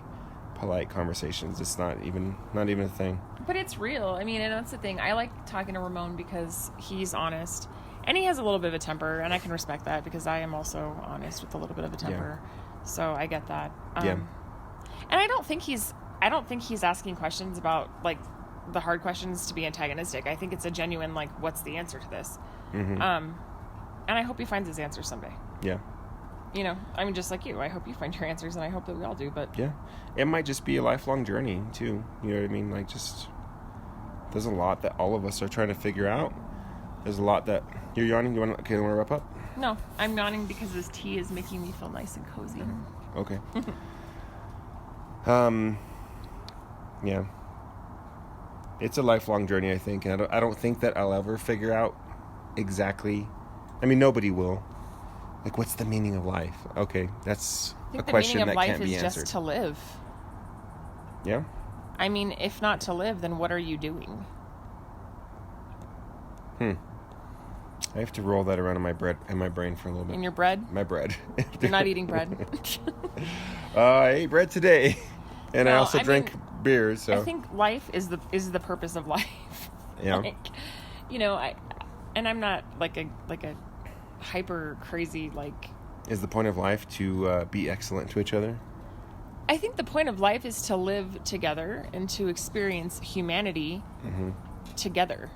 polite conversations. It's not even a thing. But it's real. I mean, and that's the thing. I like talking to Ramon because he's honest, and he has a little bit of a temper, and I can respect that because I am also honest with a little bit of a temper. Yeah. So I get that. Yeah. And I don't think he's asking questions about like the hard questions to be antagonistic. I think it's a genuine like, what's the answer to this? Mm-hmm. And I hope he finds his answer someday. Yeah. You know, I mean, just like you, I hope you find your answers, and I hope that we all do. But yeah, it might just be a lifelong journey too. You know what I mean? Like, just there's a lot that all of us are trying to figure out. There's a lot that you're yawning. You want to wrap up? No, I'm yawning because this tea is making me feel nice and cozy. Okay. Yeah. It's a lifelong journey, I think, and I don't think that I'll ever figure out exactly. I mean, nobody will. Like, what's the meaning of life? Okay, that's a question that can't be answered. I think the meaning of life is just to live. Yeah? I mean, if not to live, then what are you doing? I have to roll that around in my brain for a little bit. In your bread? My bread. You're not eating bread? I ate bread today. And I also drank beer, so... I think life is the purpose of life. Yeah. Like, you know, I'm not like a hyper crazy like. Is the point of life to be excellent to each other? I think the point of life is to live together and to experience humanity together.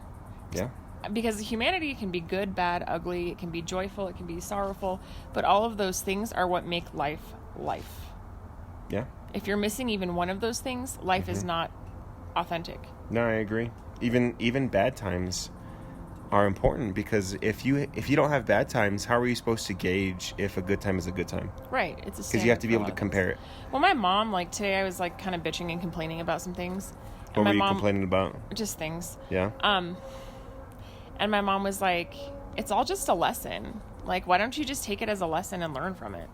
Yeah. Because humanity can be good, bad, ugly. It can be joyful. It can be sorrowful. But all of those things are what make life life. Yeah. If you're missing even one of those things, life is not authentic. No, I agree. Even bad times are important, because if you don't have bad times, how are you supposed to gauge if a good time is a good time? Right. It's a because you have to be able to compare it. Well, my mom, like today, I was like kind of bitching and complaining about some things. What were you complaining about? Just things. Yeah. And my mom was like, "It's all just a lesson. Like, why don't you just take it as a lesson and learn from it?"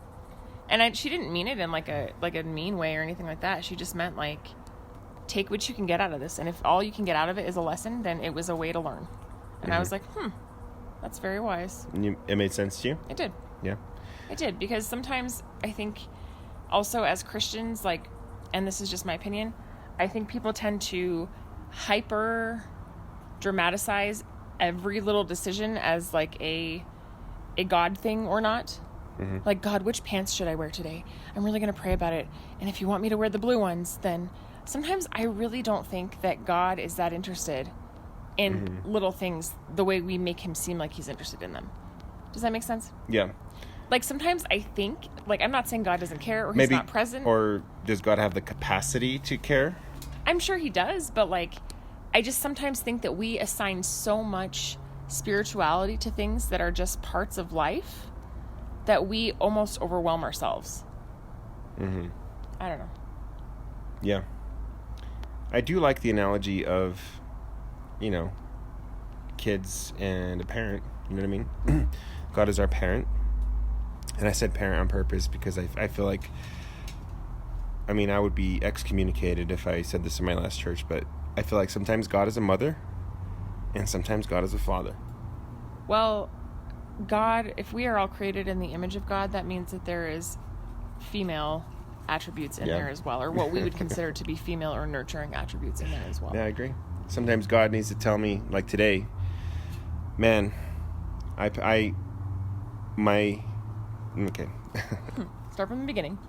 And she didn't mean it in like a mean way or anything like that. She just meant like, take what you can get out of this, and if all you can get out of it is a lesson, then it was a way to learn. And I was like, that's very wise. It made sense to you? It did. Yeah. It did, because sometimes I think also as Christians, like, and this is just my opinion, I think people tend to hyper dramatize every little decision as like a God thing or not. Like, God, which pants should I wear today? I'm really going to pray about it. And if you want me to wear the blue ones, then sometimes I really don't think that God is that interested in little things the way we make him seem like he's interested in them. Does that make sense? Yeah. Like, sometimes I think, like, I'm not saying God doesn't care or he's not present. Or does God have the capacity to care? I'm sure he does, but, like, I just sometimes think that we assign so much spirituality to things that are just parts of life that we almost overwhelm ourselves. I don't know. Yeah. I do like the analogy of, you know, kids and a parent. You know what I mean? God is our parent. And I said parent on purpose because I feel like, I mean, I would be excommunicated if I said this in my last church, but I feel like sometimes God is a mother and sometimes God is a father. Well, God, if we are all created in the image of God, that means that there is female attributes in there as well, or what we would consider to be female or nurturing attributes in there as well. Yeah, I agree. Sometimes God needs to tell me, like today, man, okay. Start from the beginning.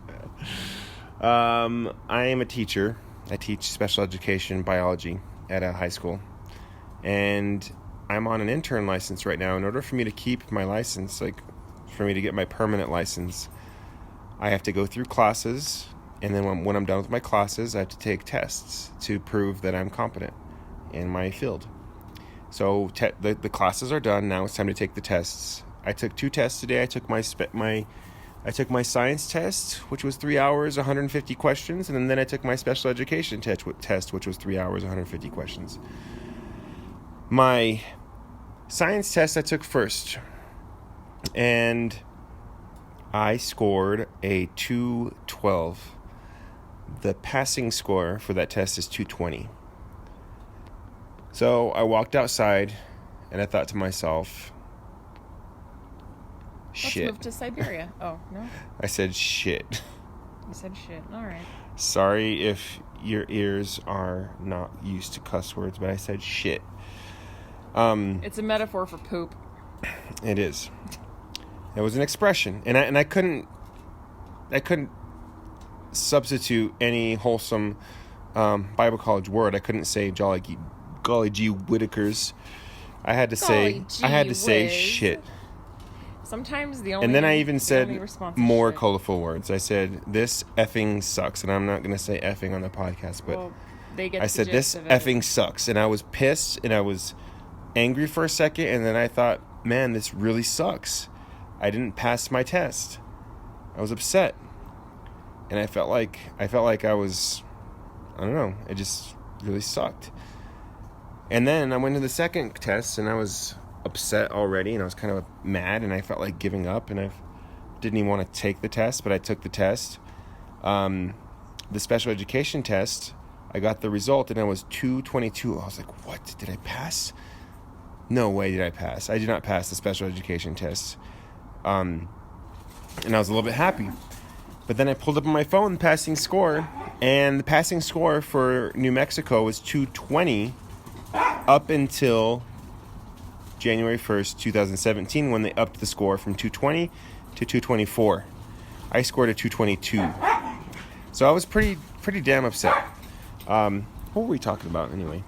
I am a teacher. I teach special education biology at a high school, and I'm on an intern license right now. In order for me to keep my license, like for me to get my permanent license, I have to go through classes, and then when I'm done with my classes, I have to take tests to prove that I'm competent in my field. So the classes are done. Now it's time to take the tests. I took 2 tests today. I took I took my science test, which was 3 hours, 150 questions, and then I took my special education test, which was 3 hours, 150 questions. My science test I took first, and I scored a 212. The passing score for that test is 220. So I walked outside, and I thought to myself, shit. Let's move to Siberia. Oh, no? I said shit. You said shit. All right. Sorry if your ears are not used to cuss words, but I said shit. It's a metaphor for poop. It is. It was an expression, and I couldn't substitute any wholesome Bible college word. I couldn't say golly gee Whittakers. I had to say shit. Sometimes the only and then I even said more shit. colorful words. I said this effing sucks, and I'm not going to say effing on the podcast, but well, they get I said this effing sucks, and I was pissed, and I was angry for a second, and then I thought, man, this really sucks. I didn't pass my test. I was upset, and I felt like I was, I don't know, it just really sucked. And then I went to the second test, and I was upset already, and I was kind of mad, and I felt like giving up, and I didn't even want to take the test, but I took the test. The special education test, I got the result, and I was 222. I was like, what? Did I pass? No way did I pass. I did not pass the special education test. And I was a little bit happy. But then I pulled up on my phone the passing score, and the passing score for New Mexico was 220 up until January 1st, 2017, when they upped the score from 220 to 224. I scored a 222. So I was pretty damn upset. What were we talking about anyway?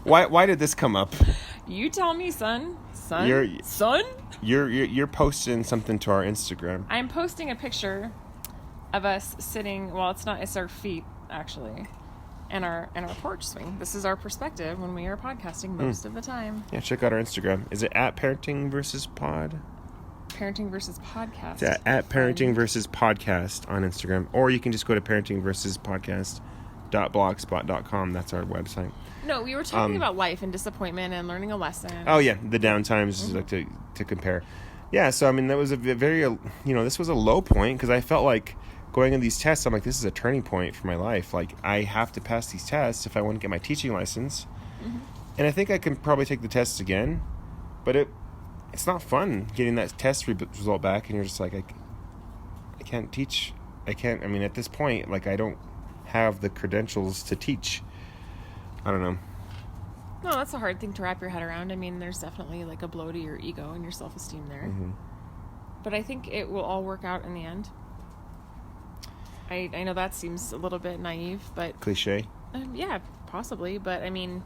Why did this come up? You tell me, son. Son? You're posting something to our Instagram. I'm posting a picture of us sitting. Well, it's our feet actually, and our porch swing. This is our perspective when we are podcasting most of the time. Yeah, check out our Instagram. Is it at Parenting versus Pod? Parenting versus Podcast. It's at Parenting versus Podcast on Instagram, or you can just go to parentingversuspodcast.blogspot.com. That's our website. No, we were talking about life and disappointment and learning a lesson. Oh yeah, the downtimes like to compare. Yeah, so I mean that was a very this was a low point because I felt like going in these tests. I'm like, this is a turning point for my life. Like I have to pass these tests if I want to get my teaching license. Mm-hmm. And I think I can probably take the tests again, but it's not fun getting that test result back and you're just like I can't teach. I can't. I mean at this point like I don't have the credentials to teach. I don't know. No, that's a hard thing to wrap your head around. I mean, there's definitely like a blow to your ego and your self-esteem there. Mm-hmm. But I think it will all work out in the end. I know that seems a little bit naive, but... Cliche? Yeah, possibly. But, I mean,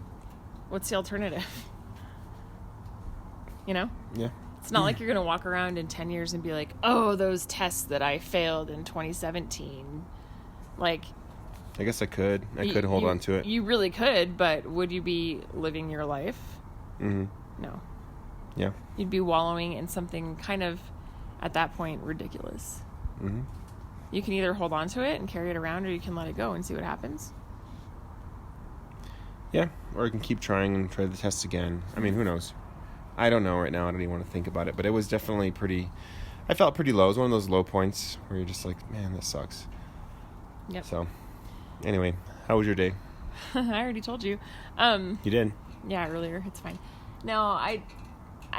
what's the alternative? You know? Yeah. It's not like you're going to walk around in 10 years and be like, oh, those tests that I failed in 2017. Like... I guess I could. I could hold on to it. You really could, but would you be living your life? Mm-hmm. No. Yeah. You'd be wallowing in something kind of, at that point, ridiculous. Mm-hmm. You can either hold on to it and carry it around, or you can let it go and see what happens. Yeah, or you can keep trying and try the test again. I mean, who knows? I don't know right now. I don't even want to think about it, but it was definitely I felt pretty low. It was one of those low points where you're just like, man, this sucks. Yep. So... Anyway, how was your day? I already told you. You did? Yeah, earlier. It's fine. No, I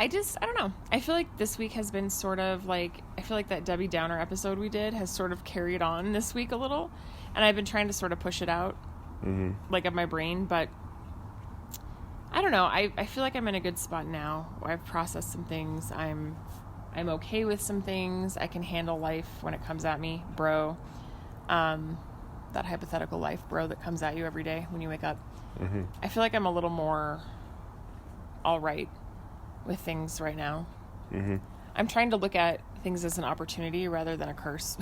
don't know. I feel like this week has been sort of like, I feel like that Debbie Downer episode we did has sort of carried on this week a little. And I've been trying to sort of push it out, like of my brain. But I don't know. I feel like I'm in a good spot now where I've processed some things. I'm okay with some things. I can handle life when it comes at me, bro. That hypothetical life, bro, that comes at you every day when you wake up. Mm-hmm. I feel like I'm a little more all right with things right now. Mm-hmm. I'm trying to look at things as an opportunity rather than a curse.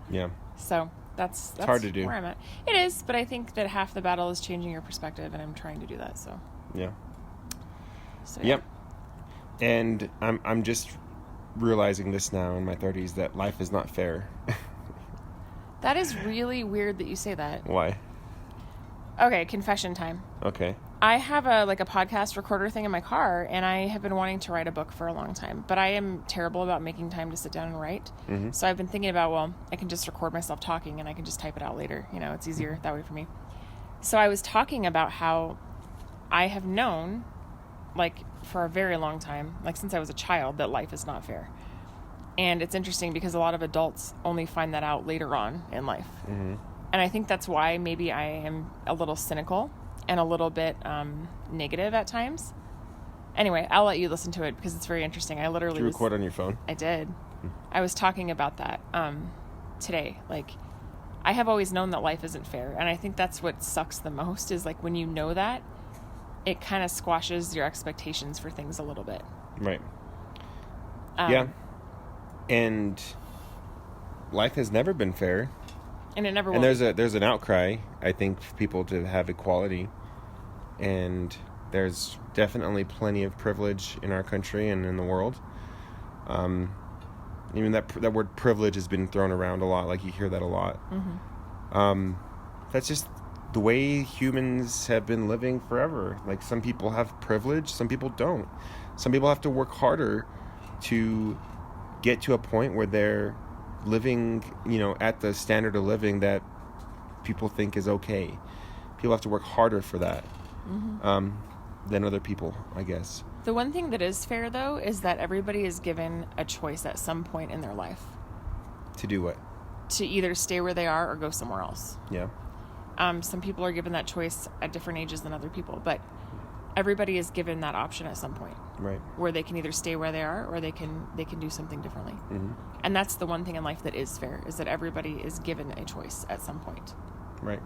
Yeah. So that's hard to do. Where I'm at. It is, but I think that half the battle is changing your perspective, and I'm trying to do that. So. Yeah. So, yeah. Yep. And I'm just realizing this now in my 30s that life is not fair. That is really weird that you say that. Why? Okay, confession time. Okay. I have a podcast recorder thing in my car, and I have been wanting to write a book for a long time, but I am terrible about making time to sit down and write. Mm-hmm. So I've been thinking about, well, I can just record myself talking, and I can just type it out later. You know, it's easier that way for me. So I was talking about how I have known, like, for a very long time, like since I was a child, that life is not fair. And it's interesting because a lot of adults only find that out later on in life. Mm-hmm. And I think that's why maybe I am a little cynical and a little bit negative at times. Anyway, I'll let you listen to it because it's very interesting. I literally Did you record on your phone? I did. I was talking about that today. Like, I have always known that life isn't fair. And I think that's what sucks the most is, like, when you know that, it kind of squashes your expectations for things a little bit. Right. Yeah. And life has never been fair. And it never will. And there's an outcry, I think, for people to have equality. And there's definitely plenty of privilege in our country and in the world. Even that word privilege has been thrown around a lot. Like, you hear that a lot. Mm-hmm. That's just the way humans have been living forever. Like, some people have privilege, some people don't. Some people have to work harder to get to a point where they're living, at the standard of living that people think is okay. People have to work harder for that. Mm-hmm. Than other people, I guess. The one thing that is fair, though, is that everybody is given a choice at some point in their life. To do what? To either stay where they are or go somewhere else. Yeah. Some people are given that choice at different ages than other people, but everybody is given that option at some point. Right. Where they can either stay where they are or they can do something differently. Mm-hmm. And that's the one thing in life that is fair, is that everybody is given a choice at some point. Right.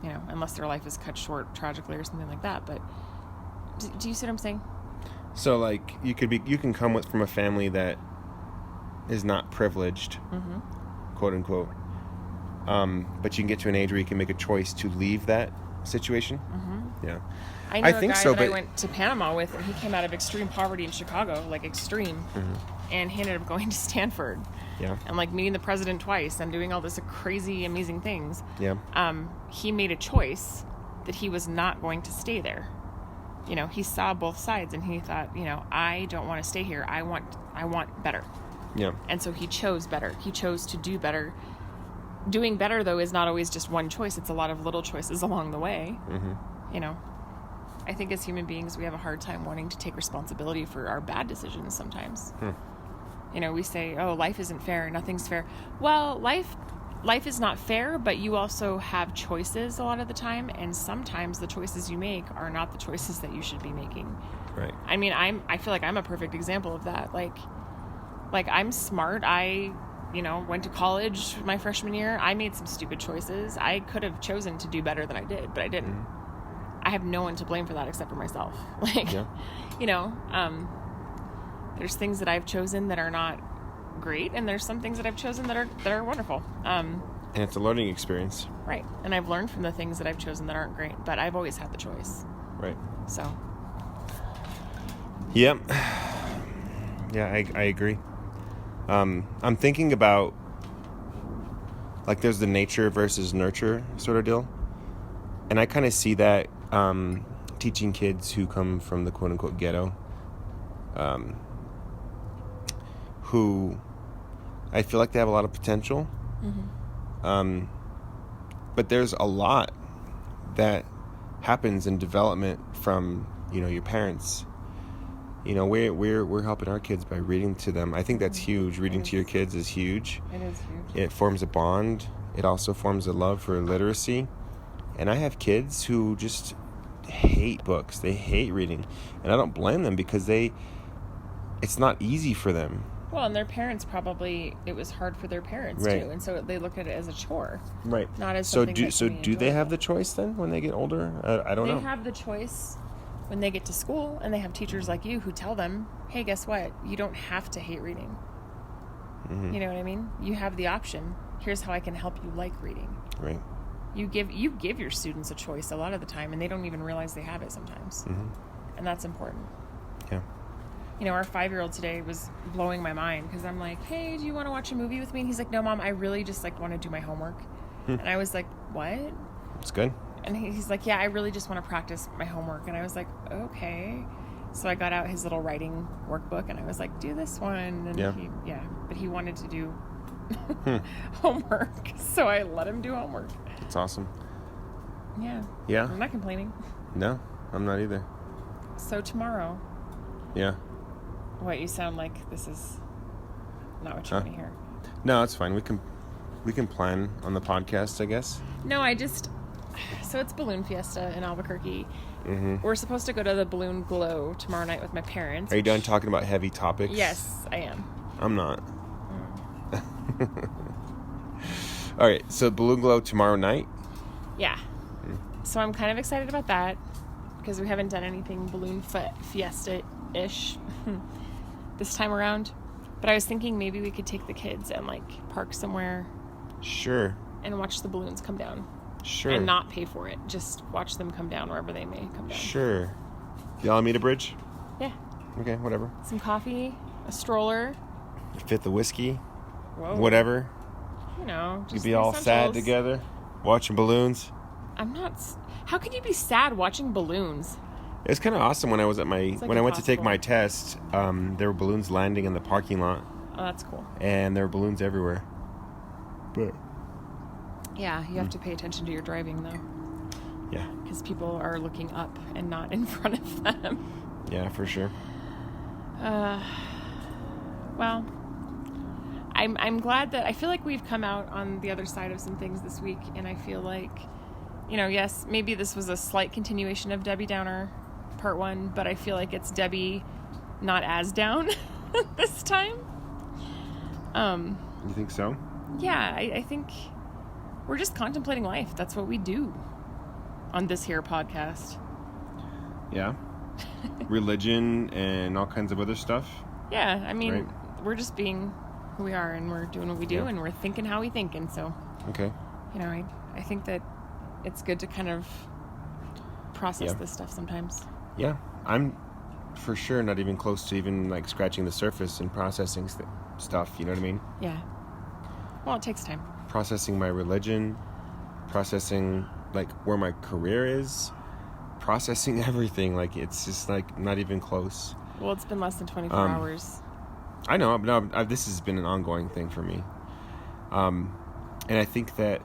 Unless their life is cut short tragically or something like that, but do you see what I'm saying? So, like, you can come from a family that is not privileged, mm-hmm. quote unquote, but you can get to an age where you can make a choice to leave that situation. Mm-hmm. Yeah, I know a guy that I went to Panama with, and he came out of extreme poverty in Chicago, like extreme, mm-hmm. and he ended up going to Stanford. Yeah, and like meeting the president twice and doing all this crazy, amazing things. Yeah, he made a choice that he was not going to stay there. He saw both sides and he thought, I don't want to stay here. I want better. Yeah. And so he chose better. He chose to do better. Doing better, though, is not always just one choice. It's a lot of little choices along the way. Mm-hmm. I think as human beings, we have a hard time wanting to take responsibility for our bad decisions sometimes. We say, oh, life isn't fair. Nothing's fair. Well, life is not fair, but you also have choices a lot of the time, and sometimes the choices you make are not the choices that you should be making. Right. I mean, I feel like I'm a perfect example of that. Like I'm smart. I, went to college my freshman year. I made some stupid choices. I could have chosen to do better than I did, but I didn't. Mm-hmm. I have no one to blame for that except for myself. There's things that I've chosen that are not great, and there's some things that I've chosen that are wonderful. And it's a learning experience. Right. And I've learned from the things that I've chosen that aren't great, but I've always had the choice. Right. So. Yep. Yeah, I agree. I'm thinking about, like, there's the nature versus nurture sort of deal. And I kind of see that teaching kids who come from the quote-unquote ghetto, who I feel like they have a lot of potential. Mm-hmm. But there's a lot that happens in development from, your parents. We're helping our kids by reading to them. I think that's huge. Reading to your kids is huge. It is huge. It forms a bond. It also forms a love for literacy. And I have kids who just hate books. They hate reading. And I don't blame them because it's not easy for them. Well, and their parents it was hard for their parents too. And so they look at it as a chore. Right. Not as something do they have the choice then when they get older? I don't know. They have the choice when they get to school, and they have teachers like you who tell them, hey, guess what? You don't have to hate reading. Mm-hmm. You know what I mean? You have the option. Here's how I can help you like reading. Right. You give your students a choice a lot of the time, and they don't even realize they have it sometimes. Mm-hmm. And that's important. Yeah. Our 5-year-old today was blowing my mind because I'm like, hey, do you want to watch a movie with me? And he's like, no, Mom, I really just want to do my homework. And I was like, what? That's good. And he's like, yeah, I really just want to practice my homework. And I was like, okay. So I got out his little writing workbook and I was like, do this one. And but he wanted to do homework. So I let him do homework. That's awesome. Yeah. Yeah? I'm not complaining. No, I'm not either. So tomorrow. Yeah. What, you sound like this is not what you want to hear. No, it's fine. We can plan on the podcast, I guess. No, so it's Balloon Fiesta in Albuquerque. Mm-hmm. We're supposed to go to the Balloon Glow tomorrow night with my parents. Are you done talking about heavy topics? Yes, I am. I'm not. All right, so Balloon Glow tomorrow night? Yeah. So I'm kind of excited about that because we haven't done anything Balloon Fiesta-ish this time around. But I was thinking maybe we could take the kids and like park somewhere. Sure. And watch the balloons come down. Sure. And not pay for it. Just watch them come down wherever they may come down. Sure. The Alameda Bridge? Yeah. Okay, whatever. Some coffee, a stroller. Fifth of whiskey. Whoa. Whatever. You know, just You'd be all sad together, watching balloons. How can you be sad watching balloons? It was kind of awesome when I was at when I went to take impossible. my test. There were balloons landing in the parking lot. Oh, that's cool. And there were balloons everywhere. But Yeah, you have to pay attention to your driving, though. Yeah. Because people are looking up and not in front of them. Yeah, for sure. Well, I'm glad that I feel like we've come out on the other side of some things this week, and I feel like, yes, maybe this was a slight continuation of Debbie Downer part 1, but I feel like it's Debbie not as down this time. You think so? Yeah, I think we're just contemplating life. That's what we do on this here podcast. Yeah. Religion and all kinds of other stuff. Yeah, I mean, Right. We're just being who we are, and we're doing what we do, Yeah. and we're thinking how we think, and so, Okay. I think that it's good to kind of process this stuff sometimes. Yeah. I'm for sure not even close to even like scratching the surface and processing stuff, you know what I mean? Yeah. Well, it takes time. Processing my religion, processing like where my career is, processing everything. Like it's just like not even close. Well, it's been less than 24 hours. I know, but no, this has been an ongoing thing for me. And I think that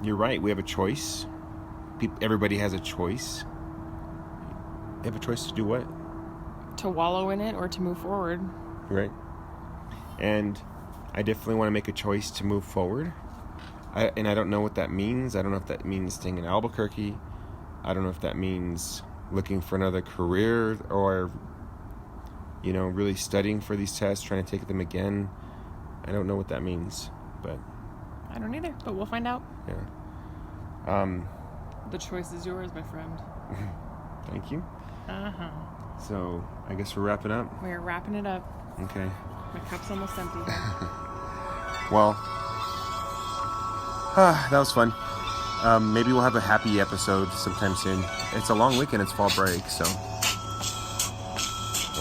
you're right. We have a choice. Everybody has a choice. You have a choice to do what? To wallow in it or to move forward. Right. And I definitely want to make a choice to move forward. And I don't know what that means. I don't know if that means staying in Albuquerque. I don't know if that means looking for another career or, really studying for these tests, trying to take them again. I don't know what that means, but... I don't either, but we'll find out. Yeah. The choice is yours, my friend. Thank you. Uh-huh. So, I guess we're wrapping up. We're wrapping it up. Okay. My cup's almost empty. Well, that was fun. Maybe we'll have a happy episode sometime soon. It's a long weekend. It's fall break, so...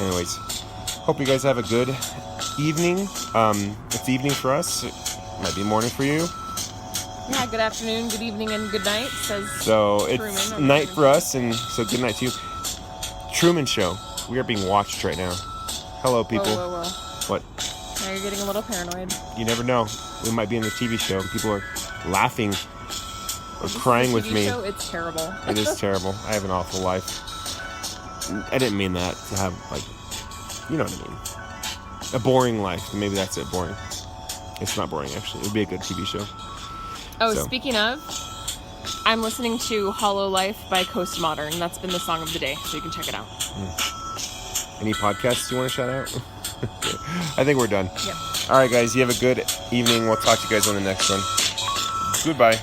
Anyways, hope you guys have a good evening. It's evening for us. It might be morning for you. Yeah, good afternoon, good evening, and good night, says So it's Truman. night for us, and so good night to you. Truman Show. We are being watched right now. Hello, people. Whoa. What? Now you're getting a little paranoid. You never know. We might be in the TV show, and people are laughing or crying with me. Show, it's terrible. It is terrible. I have an awful life. I didn't mean that to have, you know what I mean. A boring life. Maybe that's it, boring. It's not boring, actually. It would be a good TV show. Oh, So. Speaking of, I'm listening to Hollow Life by Coast Modern. That's been the song of the day, so you can check it out. Any podcasts you want to shout out? I think we're done. Yep. All right, guys. You have a good evening. We'll talk to you guys on the next one. Goodbye.